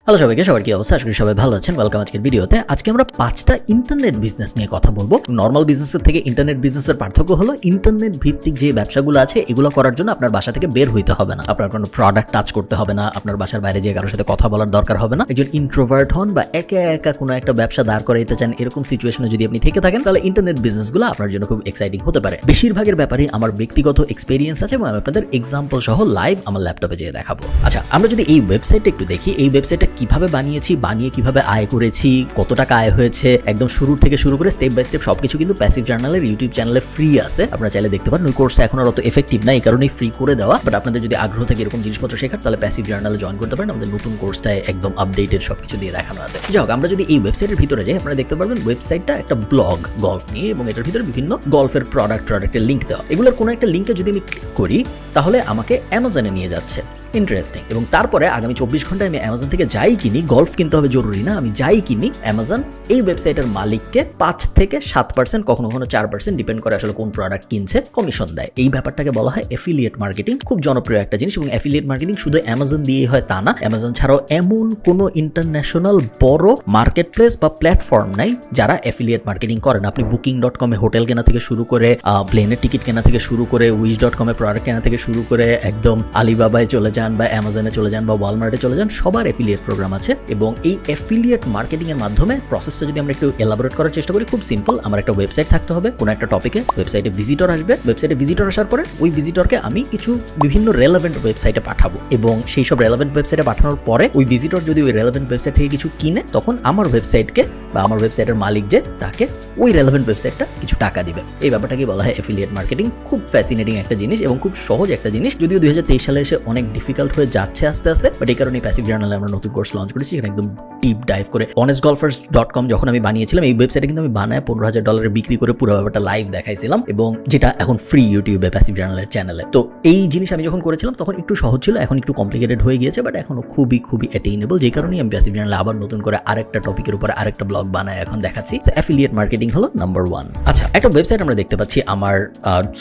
Hello সবাইকে, সবার কি অবস্থা? আশা করি সবাই ভালো আছেন। ওয়েলকাম আজকের ভিডিওতে। আজকে আমরা 5টা ইন্টারনেট বিজনেস নিয়ে কথা বলবো। নর্মাল বিজনেসের থেকে ইন্টারনেট বিজনেসের পার্থক্য হলো ইন্টারনেট ভিত্তিক যে ব্যবসাগুলো আছে এগুলো করার জন্য আপনার বাসা থেকে বের হইতে হবে না, আপনার কোনো প্রোডাক্ট টাচ করতে হবে না, আপনার বাসার বাইরে যে কারোর সাথে কথা বলার দরকার হবে না। একজন ইন্ট্রোভার্ট হন বা একা একা কোনো একটা ব্যবসা দাঁড় করাইতে চান, এরকম সিচুয়েশনে যদি আপনি থেকে থাকেন তাহলে ইন্টারনেট বিজনেসগুলো আপনার জন্য খুব এক্সাইটিং হতে পারে। বেশিরভাগের ব্যাপারে আমার ব্যক্তিগত এক্সপেরিয়েন্স আছে এবং আমি আপনাদের এক্সাম্পল সহ লাইভ আমার ল্যাপটপে যেয়ে দেখাবো। আচ্ছা, আমরা যদি এই ওয়েবসাইটটা একটু দেখি, এই ওয়েবসাইটটা কিভাবে বানিয়ে কিভাবে আয় করেছি, কত টাকা আয় হয়েছে, একদম শুরু থেকে শুরু করে স্টেপ বাই স্টেপ সবকিছু কিন্তু প্যাসিভ জার্নালের ইউটিউব চ্যানেলে ফ্রি আছে, আপনারা চাইলে দেখতে পারেন। ওই কোর্সটা এখন আর অত এফেক্টিভ না, এই কারণেই ফ্রি করে দেওয়া। বাট আপনাদের যদি আগ্রহ থাকে এরকম জিনিসপত্র শেখার, তাহলে প্যাসিভ জার্নালে জয়েন করতে পারেন। আমাদের নতুন কোর্সটায় একদম আপডেটেড সবকিছু দিয়ে দেখানো আছে। যাই হোক, আমরা যদি এই ওয়েবসাইটের ভিতরে যাই, আপনারা দেখতে পারবেন ওয়েবসাইটটা একটা ব্লগ গল্ফ নিয়ে, এবং এটার ভিতরে বিভিন্ন গল্ফের প্রোডাক্টের লিঙ্ক দেওয়া। এগুলোর কোনো একটা লিঙ্কে যদি আমি ক্লিক করি তাহলে আমাকে অ্যামাজনে নিয়ে যাচ্ছে। ইন্টারেস্টিং। এবং তারপরে আগামী 24 ঘন্টায় আমি অ্যামাজন থেকে যাই কিনি, গল্ফ কিনতে হবে জরুরি না, আমি যাই কিনি, অ্যামাজন এই ওয়েবসাইটের মালিককে 5 থেকে 7%, কখনো কখনো 4%, ডিপেন্ড করে আসলে কোন প্রোডাক্ট কিনছে, কমিশন দেয়। এই ব্যাপারটাকে বলা হয় অ্যাফিলিয়েট মার্কেটিং। খুব জনপ্রিয় একটা জিনিস। এবং অ্যাফিলিয়েট মার্কেটিং শুধু অ্যামাজন দিয়েই হয় তা না, অ্যামাজন ছাড়াও এমন কোনো ইন্টারন্যাশনাল বড় মার্কেট প্লেস বা প্ল্যাটফর্ম নাই যারা অ্যাফিলিয়েট মার্কেটিং করেন। আপনি বুকিং.com এ হোটেল কেনা থেকে শুরু করে, প্লেনের টিকিট কেনা থেকে শুরু করে, উইশ.com এ প্রোডাক্ট কেনা থেকে শুরু করে, একদম আলিবাবায় চলে যান বা অ্যামাজনে চলে যান বা ওয়ালমার্টে চলে যান, সবার অ্যাফিলিয়েট প্রোগ্রাম আছে। এবং এই অ্যাফিলিয়েট মার্কেটিং এর মাধ্যমে প্রসেসটা যদি আমরা একটু এলাবোরেট করার চেষ্টা করি, খুব সিম্পল। আমার একটা ওয়েবসাইট থাকতে হবে, কোনো একটা টপিকে ওয়েবসাইটে ভিজিটর আসবে, ওয়েবসাইটে ভিজিটর আসার পরে ওই ভিজিটরকে আমি কিছু বিভিন্ন রেলেভেন্ট ওয়েবসাইটে পাঠাবো, এবং সেই সব রেলেভেন্ট ওয়েবসাইটে পাঠানোর পরে ওই ভিজিটর যদি ওই রেলেভেন্ট ওয়েবসাইট থেকে কিছু কিনে, তখন আমার ওয়েবসাইটকে বা আমার ওয়েবসাইটের মালিক যে তাকে ওই রেলেভেন্ট ওয়েবসাইটটা কিছু টাকা দিবে। এই ব্যাপারটাকে বলা হয় অ্যাফিলিয়েট মার্কেটিং। খুব ফ্যাসিনেটিং একটা জিনিস এবং খুব সহজ একটা জিনিস, যদিও 2023 সালে এসে অনেক ডিফিকাল্ট হয়ে যাচ্ছে আস্তে আস্তে। বাট এই কারণে প্যাসিভ জার্নালে আমরা নতুন কোর্স লঞ্চ করেছি, এখানে একদম ডিপ ডাইভ করে। honestgolfers.com যখন আমি বানিয়েছিলাম, এই ওয়েবসাইটে কিন্তু আমি বানায় $15,000 বিক্রি করে পুরো ব্যাপারটা লাইভ দেখাইছিলাম, এবং যেটা এখন ফ্রি ইউটিউবে প্যাসিভ জার্নালের চ্যানেলে। তো এই জিনিস আমি যখন করেছিলাম তখন একটু সহজ ছিল, এখন একটু কমপ্লিকেটেড হয়ে গিয়েছে, বাট এখনো খুবই অ্যাটেইনেবল। যে কারণেই আমি প্যাসিভ জার্নালে আবার নতুন করে আরেকটা টপিকের উপর আরেকটা ব্লগ বানায় এখন দেখাচ্ছি। অ্যাফিলিয়েট মার্কেটিং হলো নাম্বার 1। আচ্ছা, একটা ওয়েবসাইট আমরা দেখতে পাচ্ছি আমার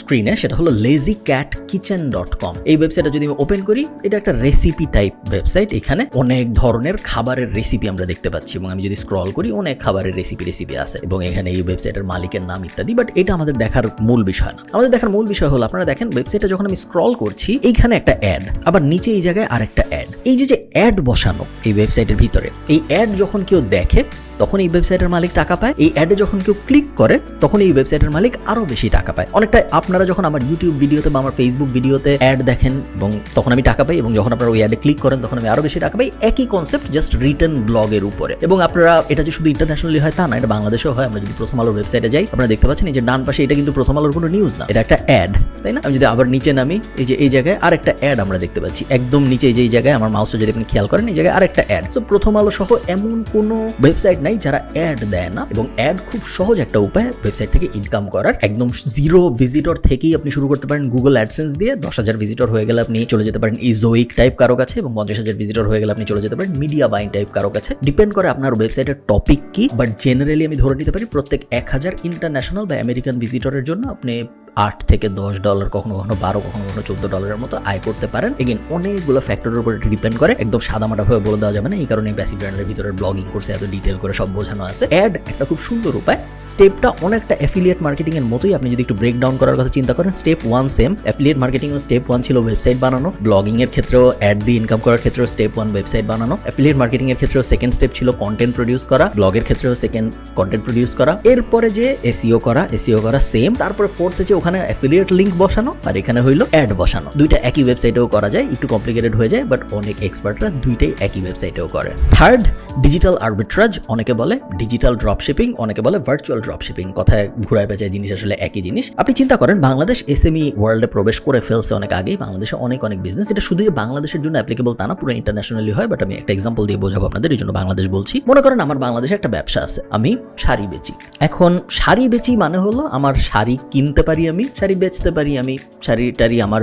স্ক্রিনে, সেটা হলো lazycatkitchen.com। এই ওয়েবসাইটটা যদি আমি ওপেন করি, এটা একটা রেসিপি টাইপ ওয়েবসাইট। এখানে অনেক ধরনের খাবারের রেসিপি আমরা দেখতে পাচ্ছি, এবং আমি যদি স্ক্রল করি অনেক খাবারের রেসিপি আছে, এবং এখানে এই ওয়েবসাইটের মালিকের নাম ইত্যাদি। বাট এটা আমাদের দেখার মূল বিষয় না। আমাদের দেখার মূল বিষয় হলো, আপনারা দেখেন ওয়েবসাইটটা যখন আমি স্ক্রল করছি, এইখানে একটা অ্যাড, আবার নিচে এই জায়গায় আরেকটা অ্যাড। এই যে অ্যাড বসানো এই ওয়েবসাইটের ভিতরে, এই অ্যাড যখন কেউ দেখে তখন এই ওয়েবসাইটের মালিক টাকা পায়। এই অ্যাডে যখন কেউ ক্লিক করে তখন এই ওয়েবসাইটের মালিক আরো বেশি টাকা পায়। অনেকটা আপনারা যখন আমার ইউটিউব ভিডিওতে বা আমার ফেসবুক ভিডিওতে অ্যাড দেখেন, এবং তখন আমি টাকা পাই, এবং যখন আপনারা ওই অ্যাডে ক্লিক করেন তখন আমি আরো বেশি টাকা পাই। একই কনসেপ্ট, জাস্ট রিটেন ব্লগের উপরে। এবং আপনারা, এটা যে শুধু ইন্টারন্যাশনালি হয় তা না, এটা বাংলাদেশেও হয়। আমরা যদি প্রথম আলোর ওয়েবসাইটে যাই, আপনারা দেখতে পাচ্ছেন এই যে ডান পাশে, এটা কিন্তু প্রথম আলোর কোনো নিউজ না, এটা একটা অ্যাড, তাই না? আমি যদি আবার নিচে নামি, এই যে এই জায়গায় আরেকটা অ্যাড আমরা দেখতে পাচ্ছি, একদম নিচে যে এই জায়গায় আমার মাউসটা যদি আপনি খেয়াল করেন, এই জায়গায় আরেকটা অ্যাড। সো প্রথম আলো সহ এমন কোনো ওয়েবসাইট নাই যারা অ্যাড দেয় না। এবং অ্যাড খুব সহজ একটা উপায় ওয়েবসাইট থেকে ইনকাম করার। একদম 0 ভিজিটর থেকেই আপনি শুরু করতে পারেন গুগল অ্যাডসেন্স দিয়ে। 10,000 ভিজিটর হয়ে গেলে আপনি চলে যেতে পারেন ইজোইক টাইপ কারো কাছে, এবং 50,000 ভিজিটর হয়ে গেলে আপনি চলে যেতে পারেন মিডিয়া বাইং টাইপ কারো কাছে। ডিপেন্ড করে আপনার ওয়েবসাইটের টপিক কি, বাট জেনারেলি আমি ধরে নিতে পারি প্রত্যেক 1000 ইন্টারন্যাশনাল বা আমেরিকান ভিজিটরের জন্য আপনি $8 থেকে $10, কখনো কখনো $12, কখনো কখনো $14 মতো আয় করতে পারেন। এগেন অনেকগুলো ফ্যাক্টরের উপর ডিপেন্ড করে, একদম সাদামাটা ভাবে বলে দেওয়া যাবে না। এই কারণে প্যাসিভ জার্নালের ভিতরে ব্লগিং করছে, এত ডিটেল করে সব বোঝানো আছে। অ্যাড একটা খুব সুন্দর উপায়। স্টেপটা অনেকটা অ্যাফিলিয়েট মার্কেটিং এর মতোই। আপনি যদি একটু ব্রেকডাউন করার কথা চিন্তা করেন, স্টেপ 1 সেম। অ্যাফিলিয়েট মার্কেটিং ও স্টেপ 1 ছিল ওয়েবসাইট বানানো। ব্লগিং এর ক্ষেত্রেও, অ্যাড দিয়ে ইনকাম করার ক্ষেত্রেও স্টেপ 1 ওয়েবসাইট বানানো। অ্যাফিলিয়েট মার্কেটিং এর ক্ষেত্রেও সেকেন্ড স্টেপ ছিল কন্টেন্ট প্রডিউস করা। ব্লগের ক্ষেত্রেও সেকেন্ড কন্টেন্ট প্রডিউস করা। এরপরে যে এসইও করা সেম। তারপরে ফোর্থে যে ওখানে অ্যাফিলিয়েট লিংক বসানো, আর এখানে হইলো অ্যাড বসানো। দুইটা একই ওয়েবসাইটেও করা যায়, একটু কমপ্লিকেটেড হয়ে যায়, বাট অনেক এক্সপার্টরা দুইটাই একই ওয়েবসাইটেও করে। থার্ড, ডিজিটাল আর্বিট্রাজ, অনেকে বলে ডিজিটাল ড্রপশিপিং, অনেকে বলে ভার্চুয়াল ড্রপশিপিং। কথায় ঘুরায় পেঁচায়, জিনিস আসলে একই জিনিস। আপনি চিন্তা করেন, বাংলাদেশ এসএমই ওয়ার্ল্ডে প্রবেশ করে ফেলছে অনেক আগেই। বাংলাদেশে অনেক বিজনেস, এটা শুধু বাংলাদেশের জন্য অ্যাপ্লিকেবল তা না, পুরো ইন্টারন্যাশনালি হয়। বাট আমি একটা এক্সাম্পল দিয়ে বোঝাবো আপনাদের, এই জন্য বাংলাদেশ বলছি। মনে করেন আমার বাংলাদেশে একটা ব্যবসা আছে, আমি শাড়ি বেচি। এখন শাড়ি বেচি মানে হলো আমার শাড়ি কিনতে পারি, আমি শাড়ি বেচতে পারি, আমি শাড়িটারি আমার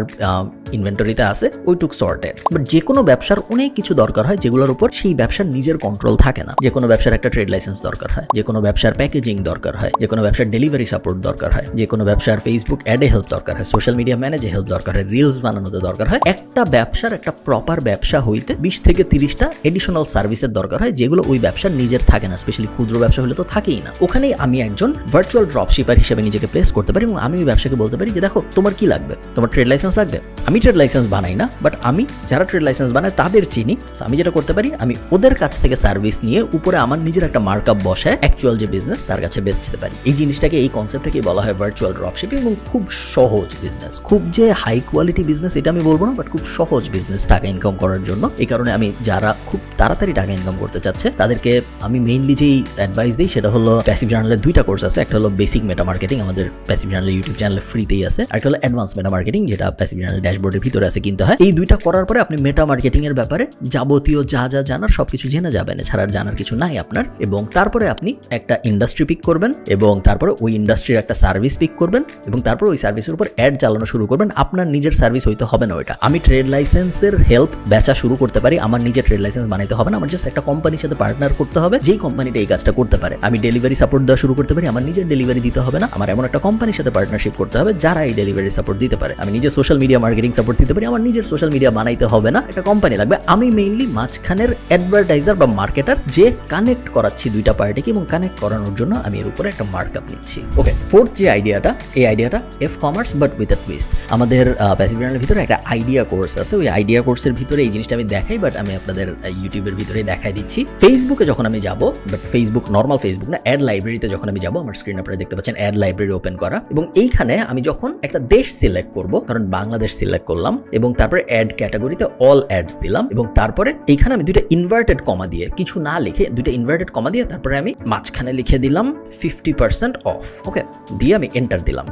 ইনভেন্টরিতে আছে, ওইটুক সর্টেড। বাট যে কোনো ব্যবসার অনেক কিছু দরকার হয় যেগুলোর উপর সেই ব্যবসার নিজের কন্ট্রোল কন্ট্রোল থাকে না। যে কোনো ব্যবসার একটা ট্রেড লাইসেন্স দরকার হয়, যে কোনো ব্যবসার প্যাকেজিং দরকার হয়, যে কোনো ব্যবসার ডেলিভারি সাপোর্ট দরকার হয়, যে কোনো ব্যবসার ফেসবুক অ্যাডে হেল্প দরকার হয়, সোশ্যাল মিডিয়া ম্যানেজে হেল্প দরকার হয়, রিলস বানানোতে দরকার হয়। একটা ব্যবসার একটা প্রপার ব্যবসা হইতে 20 থেকে 30টা এডিশনাল সার্ভিসের দরকার হয়, যেগুলো ওই ব্যবসার নিজের থাকে না। স্পেশালি ক্ষুদ্র ব্যবসা হলে তো থাকেই না। ওখানেই আমি একজন ভার্চুয়াল ড্রপশিপার হিসেবে নিজেকে প্লেস করতে পারি এবং আমি ওই ব্যবসাকে বলতে পারি যে দেখো তোমার কি লাগবে, তোমার ট্রেড লাইসেন্স লাগবে। আমি ট্রেড লাইসেন্স বানাই না, বাট আমি যারা ট্রেড লাইসেন্স বানায় তাদের চিনি। আমি যেটা করতে পারি, আমি ওদের কাছ থেকে সার্ভিস নিয়ে উপরে আমার নিজের একটা মার্কআপ বসায় অ্যাকচুয়াল যে বিজনেস তার কাছে বেচতে পারি। এই জিনিসটাকে, এই কনসেপ্টটাকে বলা হয় ভার্চুয়াল ড্রপশিপিং এবং খুব সহজ বিজনেস। খুব যে হাই কোয়ালিটি বিজনেস এটা আমি বলবো না, বাট খুব সহজ বিজনেস টাকা ইনকাম করার জন্য। এই কারণে আমি যারা খুব তাড়াতাড়ি টাকা ইনকাম করতে চাচ্ছে তাদেরকে আমি মেইনলি যেই অ্যাডভাইস দিই সেটা হলো প্যাসিভ জার্নালের 2টা কোর্স আছে। একটা হলো বেসিক মেটা মার্কেটিং, আমাদের প্যাসিভ জার্নাল ইউটিউব চ্যানেলে ফ্রিতেই আছে। আর একটা হলো অ্যাডভান্স মেটা মার্কেটিং, যেটা প্যাসিভ জার্নাল ড্যাশবোর্ডের ভিতরে আছে, কিনতে হয়। এই 2টা করার পরে আপনি মেটা মার্কেটিং এর ব্যাপারে যাবতীয় যা যা জানার সবকিছু জেনে যাবেন, এছাড়া জানার কিছু নাই আপনার। এবং তারপরে আপনি একটা ইন্ডাস্ট্রি পিক করবেন এবং তারপরে ওই ইন্ডাস্ট্রির একটা সার্ভিস পিক করবেন এবং তারপর ওই সার্ভিসের উপর অ্যাড চালানো শুরু করবেন। আপনার নিজের সার্ভিস হইতে হবে না ওইটা। আমি ট্রেড লাইসেন্সের হেল্প বেচা শুরু করতে পারি, আমার নিজের ট্রেড লাইসেন্স বানাইতে হবে না। আমার জাস্ট একটা কোম্পানির সাথে পার্টনার করতে হবে, যেই কোম্পানিটা এই কাজটা করতে পারে। আমি ডেলিভারি সাপোর্ট দেওয়া শুরু করতে পারি, আমার নিজের ডেলিভারি দিতে হবে না। আমার এমন একটা কোম্পানির সাথে পার্টনারশিপ করতে হবে যারা এই ডেলিভারি সাপোর্ট দিতে পারে। আমি নিজে সোশ্যাল মিডিয়া মার্কেটিং সাপোর্ট দিতে পারি, আমার নিজের সোশ্যাল মিডিয়া বানাইতে হবে না, একটা কোম্পানি লাগবে। আমি মেইনলি মাঝখানের অ্যাডভার্টাইজার বা মার্কেটার, যে কানেক্ট করাচ্ছি 2টা পার্টিকে এবং কানেক্ট করানোর জন্য আমি এর উপরে একটা মার্কআপ নিচ্ছি। ওকে, ফোর্থ যে আইডিয়াটা, এই আইডিয়াটা F commerce but with a twist. আমাদের প্যাসিভ জার্নালের ভিতরে একটা আইডিয়া কোর্স আছে। ওই আইডিয়া কোর্সের ভিতরে এই জিনিসটা আমি দেখাই, বাট আমি আপনাদের ইউটিউবের ভিতরে দেখাই দিচ্ছি। ফেসবুকে যখন আমি যাব, বাট ফেসবুক নর্মাল ফেসবুক না, অ্যাড লাইব্রেরিতে যখন আমি যাব, আমার স্ক্রিন আপনারা দেখতে পাচ্ছেন অ্যাড লাইব্রেরি ওপেন করা। এবং এইখানে আমি যখন একটা দেশ সিলেক্ট করব, কারণ বাংলাদেশ সিলেক্ট করলাম এবং তারপরে অ্যাড ক্যাটাগরিতে অল অ্যাডস দিলাম এবং তারপরে এইখানে আমি 2টা ইনভার্টেড কমা দিয়ে, কিছু না লিখে 2টা ইনভার্টেড কমা দিয়ে তারপরে আমি মাঝখানে লিখে দিলাম 50% অফ। ওকে, দিয়ে আমি এন্টার দিলাম।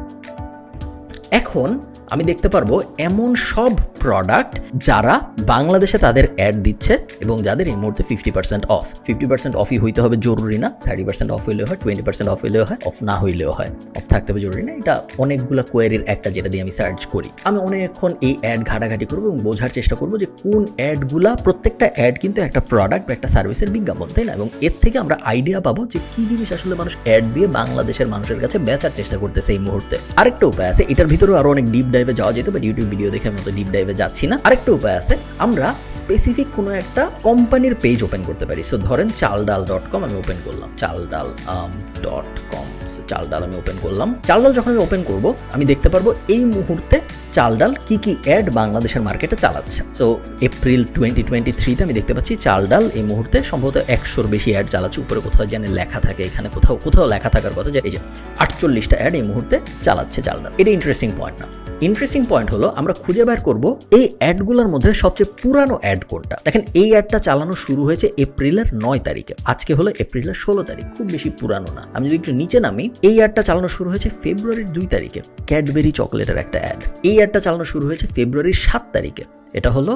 এখন আমি দেখতে পারবো এমন সব প্রোডাক্ট যারা বাংলাদেশে তাদের অ্যাড দিচ্ছে এবং যাদের এই মুহূর্তে 50% অফ। 50% অফই হইতে হবে জরুরি না, 30% অফ হইলেও হয়, 20% অফ হইলেও হয়, অফ না হইলেও হয়। অফ থাকতে হবে জরুরি না। এটা অনেকগুলো কোয়েরির একটা, যেটা দিয়ে আমি সার্চ করি। আমি অনেকক্ষণ এই অ্যাড ঘাটাঘাটি করবো এবং বোঝার চেষ্টা করবো যে কোন অ্যাডগুলা, প্রত্যেকটা অ্যাড কিন্তু একটা প্রোডাক্ট বা একটা সার্ভিসের বিজ্ঞাপন, তাই না? এবং এর থেকে আমরা আইডিয়া পাবো যে কি জিনিস আসলে মানুষ অ্যাড দিয়ে বাংলাদেশের মানুষের কাছে বেচার চেষ্টা করতেছে এই মুহূর্তে। আরেকটা উপায় আছে, এটার ভিতরেও আরো অনেক ডিপ ডাইভে যাওয়া যেত, বাট ইউটিউব ভিডিও দেখে মতো ডিপ ডাইভে যাচ্ছি না। আরেকটা উপায় আছে, আমরা স্পেসিফিক কোনো একটা কোম্পানির পেজ ওপেন করতে পারি। সো ধরেন চালডাল.com আমি ওপেন করলাম, চালডাল.com, চালডাল আমি ওপেন করলাম। চালডাল যখন আমি ওপেন করব, আমি দেখতে পারবো এই মুহূর্তে চালডাল কি কি অ্যাড বাংলাদেশের মার্কেটে চালাচ্ছে। সো এপ্রিল 2023-তে আমি দেখতে পাচ্ছি চালডাল এই মুহূর্তে সম্ভবত 100-র বেশি অ্যাড চালাচ্ছে। উপরে কোথাও যেন লেখা থাকে, এখানে কোথাও কোথাও লেখা থাকার কথা যে এই যে 48টা অ্যাড এই মুহূর্তে চালাচ্ছে চালডাল। এটা ইন্টারেস্টিং পয়েন্ট না? ইন্টারেস্টিং পয়েন্ট হলো আমরা খুঁজে বের করব এই অ্যাডগুলোর মধ্যে সবচেয়ে পুরানো অ্যাড কোনটা। দেখেন, এই অ্যাডটা চালানো শুরু হয়েছে এপ্রিলের 9 তারিখে, আজকে হলো এপ্রিলের 16 তারিখ, খুব বেশি পুরানো না। আমি যদি একটু নিচে নামি, এই অ্যাডটা চালানো শুরু হয়েছে ফেব্রুয়ারির 2 তারিখে, ক্যাডবেরি চকলেটের একটা অ্যাড। এই অ্যাডটা চালানো শুরু হয়েছে ফেব্রুয়ারির 7 তারিখে, এটা হলো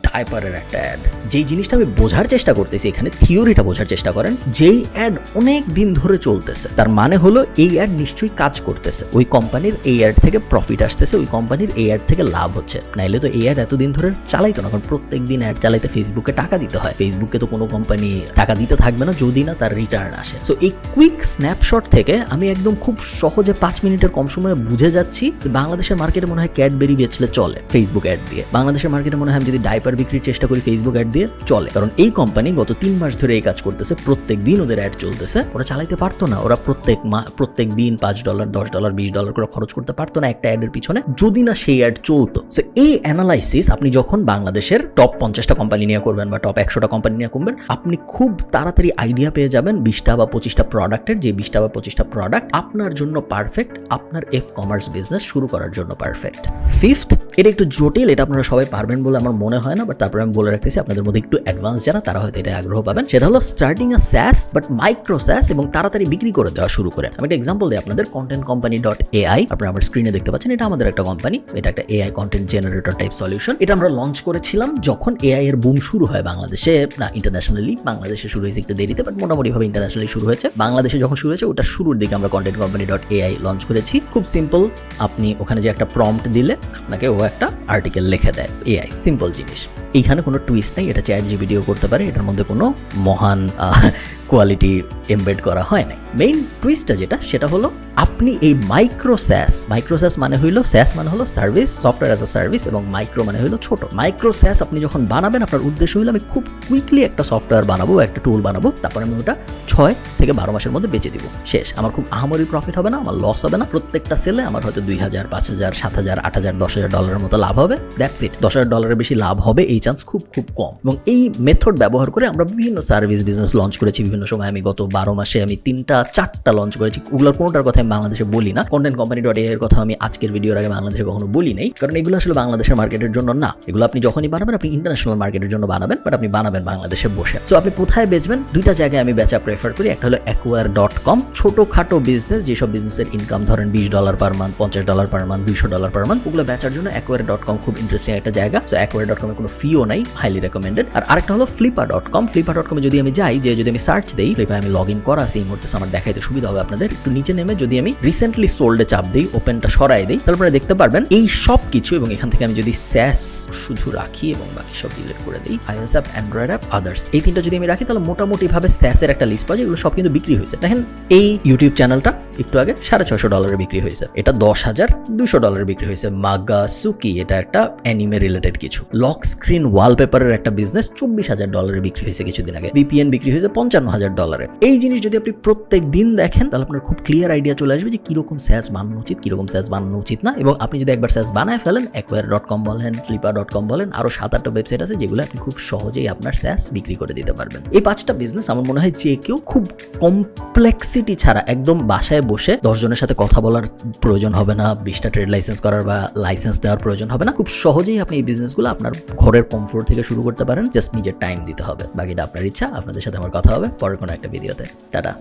ডাইপারের একটা অ্যাড। যেই জিনিসটা আমি বোঝার চেষ্টা করতেছি এখানে, থিওরিটা বোঝার চেষ্টা করেন, যেই অ্যাড অনেক দিন ধরে চলতেছে তার মানে হলো এই অ্যাড নিশ্চয়ই কাজ করতেছে, ওই কোম্পানির এই অ্যাড থেকে প্রফিট আসতেছে, ওই কোম্পানির এই অ্যাড থেকে লাভ হচ্ছে। নাইলে তো এই অ্যাড এতদিন ধরে চালাইতো না, কারণ প্রত্যেক দিন অ্যাড চালাইতে ফেসবুকে টাকা দিতে হয়। ফেসবুকে তো কোনো কোম্পানি টাকা দিতে থাকবে না যদি না তার রিটার্ন আসে। সো এই কুইক স্ন্যাপশট থেকে আমি একদম খুব সহজে 5 মিনিটের কম সময়ে বুঝে যাচ্ছি যে বাংলাদেশের মার্কেটে মনে হয় ক্যাডবেরি বেচলে চলে ফেসবুক অ্যাড দিয়ে। বাংলাদেশের মার্কেটে মনে হয় আমি যদি ডাইপার বিক্রির চেষ্টা করি ফেসবুক অ্যাড দিয়ে চলে, কারণ এই কোম্পানি গত 3 মাস ধরে এই কাজ করতেছে, প্রত্যেক দিন ওদের অ্যাড চলতেছে। ওরা চালাইতে পারতো না, ওরা প্রত্যেক দিন $5, $10, $20 করে খরচ করতে পারতো না একটা অ্যাডের পিছনে যদি না সেই অ্যাড চলতো। সো এই অ্যানালাইসিস আপনি যখন বাংলাদেশের টপ 50টা কোম্পানি নিয়ে করবেন বা টপ 100টা কোম্পানি নিয়ে করবেন, আপনি খুব তাড়াতাড়ি আইডিয়া পেয়ে যাবেন 20টা বা 25টা প্রোডাক্টের, যে 20টা বা 25টা প্রোডাক্ট আপনার জন্য পারফেক্ট, আপনার এফ কমার্স বিজনেস শুরু করার জন্য পারফেক্ট। ফিফথ, এটা একটু জটিল, এটা আপনারা সবাই পারবেন বলে আমার মনে হয় না, বাট তারপরে আমি বলে রাখতেছি আপনাদের মধ্যে একটু অ্যাডভান্স যারা তারা হয়তো এটা আগ্রহ পাবেন। সেটা হলো স্টার্টিং আ স্যাস বাট মাইক্রো স্যাস এবং তাড়াতাড়ি বিক্রি করে দেওয়া শুরু করে। আমি একটা এক্সাম্পল দিই আপনাদের, contentcompany.ai আপনারা আমার স্ক্রিনে দেখতে পাচ্ছেন, এটা আমাদের একটা কোম্পানি, এটা একটা AI content generator type solution. এটা আমরা লঞ্চ করেছিলাম যখন এআই এর বুম শুরু হয় বাংলাদেশে, না ইন্টারন্যাশনালি, বাংলাদেশে শুরু হয়েছে একটু দেরিতে, বাট মোটামুটি ভাবে ইন্টারন্যাশনালি শুরু হয়েছে। বাংলাদেশে যখন শুরু হয়েছে ওটা শুরুর দিকে আমরা contentcompany.ai লঞ্চ করেছি। খুব সিম্পল, আপনি ওখানে যে একটা প্রম্পট দিলে আপনাকে ও একটা আর্টিকেল লিখে দেয়। এআই, সিম্পল জিনিস। এইখানে কোনো টুইস্ট নাই, এটা চ্যাট জিপিটিও করতে পারে, এটার মধ্যে কোনো মহান কোয়ালিটি এমবেড করা হয় নাই। মেইন টুইস্টটা যেটা সেটা হলো আপনি এই মাইক্রো স্যাস মানে হইলো service, software as a service, এবং মাইক্রো মানে হইলো ছোট। মাইক্রো স্যাস আপনি যখন বানাবেন, আপনার উদ্দেশ্য হইলো আমি খুব কুইকলি একটা সফটওয়্যার বানাবো, একটা টুল বানাবো, তারপরে আমি ওটা 6 থেকে 12 মাসের মধ্যে বেচে দিব, শেষ। আমার খুব আহামরি প্রফিট হবে না, আমার লস হবে না। প্রত্যেকটা সেলে আমার হয়তো 2000, 5000, 7000, 8000, $10,000 মতো লাভ হবে, দ্যাটস ইট। $10,000 বেশি লাভ হবে এই চান্স খুব কম। এবং এই মেথড ব্যবহার করে আমরা বিভিন্ন সার্ভিস বিজনেস লঞ্চ করেছি বিভিন্ন সময়। আমি গত 12 মাসে আমি 3-4টা লঞ্চ করেছি। ওগুলোর কোনোটার কথা আমি বাংলাদেশে বলি না। কন্টেন্ট কোম্পানি এর কথা আমি আজকের ভিডিওর আগে বাংলাদেশে কখনো বলি নাই, কারণ এগুলো আসলে বাংলাদেশের মার্কেটের জন্য না। এগুলো আপনি যখনই বানাবেন, আপনি ইন্টারন্যাশনাল মার্কেটের জন্য বানাবেন, বাট আপনি বানাবেন বাংলাদেশে বসে। সো আপনি কোথায় বেচবেন? দুইটা জায়গায় আমি বেচা প্রেফার করি। একটা হলো acquire.com, ছোটখাটো বিজনেস, যেসব বিজনেসের ইনকাম ধরেন $20 per month, $50 per month, $200 per month, ওগুলো বেচার জন্য acquire.com খুব ইন্টারেস্টিং একটা জায়গা। সো acquire.com এর কোনো ফিও নাই, হাইলি রেকমেন্ডেড। আর আরেকটা হলো flipper.com। flipper.com এ যদি আমি যাই, যদি আমি সার্চ দেই, ফ্লিপার আমি লগ ইন করা আছে এই মুহূর্তে, আমার দেখাইতে সুবিধা হবে আপনাদের। একটু নিচে নেমে যদি আমি রিসেন্টলি সোল্ডে চাপ দিই, ওপেনটা সরাই দিই, তাহলে আপনারা দেখতে পারবেন এই সব কিছু। এবং এখান থেকে আমি যদি স্যাস শুধু রাখি এবং বাকি সব ডিলিট করে দিই, iOS app, Android app, others, এই তিনটা যদি আমি রাখি, তাহলে মোটামুটি ভাবে স্যাসের একটা লিস্ট পাওয়া যায়। এগুলো সব কিন্তু বিক্রি হয়েছে। দেখেন এই ইউটিউব চ্যানেলটা একটু আগে $650 বিক্রি হয়েছে, এটা $10,200 বিক্রি হয়েছে। মাগাসুকি, এটা একটা অ্যানিমে রিলেটেড কিছু। লক স্ক্রিন ওয়ালপেপারের একটা বিজনেস $24,000 বিক্রি হয়েছে কিছুদিন আগে। VPN বিক্রি হয়েছে $55,000। এই জিনিস যদি আপনি প্রত্যেক দিন দেখেন, তাহলে আপনার খুব ক্লিয়ার আইডিয়া চলে আসবে যে কিরকম স্যাস বানানো উচিত, কিরকম স্যাস বানানো উচিত না। এবং আপনি যদি একবার স্যাস বানায় ফেলেন, acquire.com বলেন, flipper.com বলেন, আরো 7-8টা ওয়েবসাইট আছে যেগুলো আপনি খুব সহজেই আপনার স্যাস বিক্রি করে দিতে পারবেন। এই 5টা বিজনেস আমার মনে হয় যে কেউ খুব কমপ্লেক্সিটি ছাড়া, একদম বাসায় বসে 10 জনের সাথে কথা বলার প্রয়োজন হবে না, 20টা ট্রেড লাইসেন্স করার বা লাইসেন্স দেওয়ার প্রয়োজন হবে না। খুব সহজেই আপনি এই বিজনেসগুলো আপনার ঘরের কমফোর্ট থেকে শুরু করতে পারেন। জাস্ট নিজের টাইম দিতে হবে, বাকিটা আপনার ইচ্ছা। আপনাদের সাথে আমার কথা হবে পরের কোনো একটা ভিডিওতে। টাটা।